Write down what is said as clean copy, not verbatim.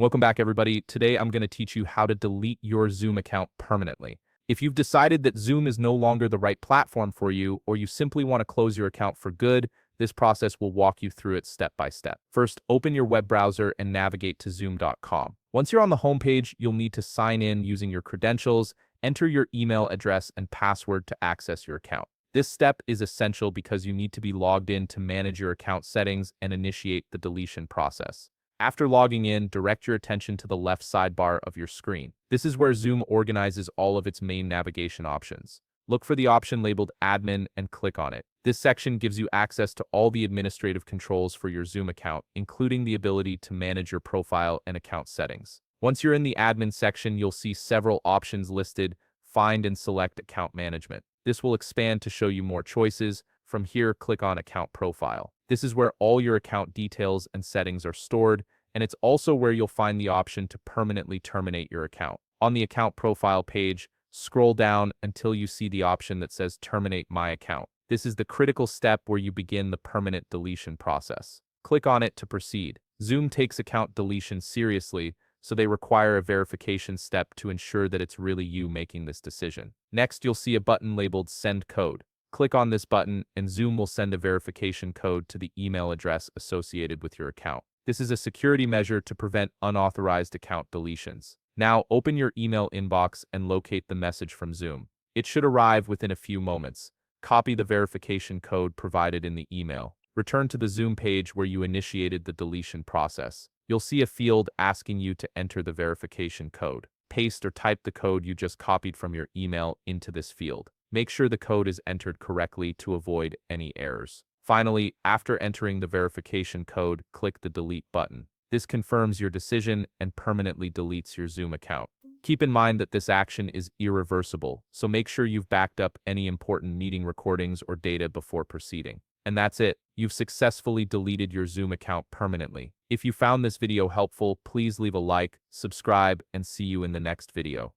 Welcome back, everybody. Today, I'm going to teach you how to delete your Zoom account permanently. If you've decided that Zoom is no longer the right platform for you, or you simply want to close your account for good, this process will walk you through it step by step. First, open your web browser and navigate to zoom.com. Once you're on the homepage, you'll need to sign in using your credentials, enter your email address and password to access your account. This step is essential because you need to be logged in to manage your account settings and initiate the deletion process. After logging in, direct your attention to the left sidebar of your screen. This is where Zoom organizes all of its main navigation options. Look for the option labeled Admin and click on it. This section gives you access to all the administrative controls for your Zoom account, including the ability to manage your profile and account settings. Once you're in the Admin section, you'll see several options listed. Find and select Account Management. This will expand to show you more choices. From here, click on Account Profile. This is where all your account details and settings are stored, and it's also where you'll find the option to permanently terminate your account. On the Account Profile page, scroll down until you see the option that says Terminate My Account. This is the critical step where you begin the permanent deletion process. Click on it to proceed. Zoom takes account deletion seriously, so they require a verification step to ensure that it's really you making this decision. Next, you'll see a button labeled Send Code. Click on this button and Zoom will send a verification code to the email address associated with your account. This is a security measure to prevent unauthorized account deletions. Now, open your email inbox and locate the message from Zoom. It should arrive within a few moments. Copy the verification code provided in the email. Return to the Zoom page where you initiated the deletion process. You'll see a field asking you to enter the verification code. Paste or type the code you just copied from your email into this field. Make sure the code is entered correctly to avoid any errors. Finally, after entering the verification code, click the Delete button. This confirms your decision and permanently deletes your Zoom account. Keep in mind that this action is irreversible, so make sure you've backed up any important meeting recordings or data before proceeding. And that's it. You've successfully deleted your Zoom account permanently. If you found this video helpful, please leave a like, subscribe, and see you in the next video.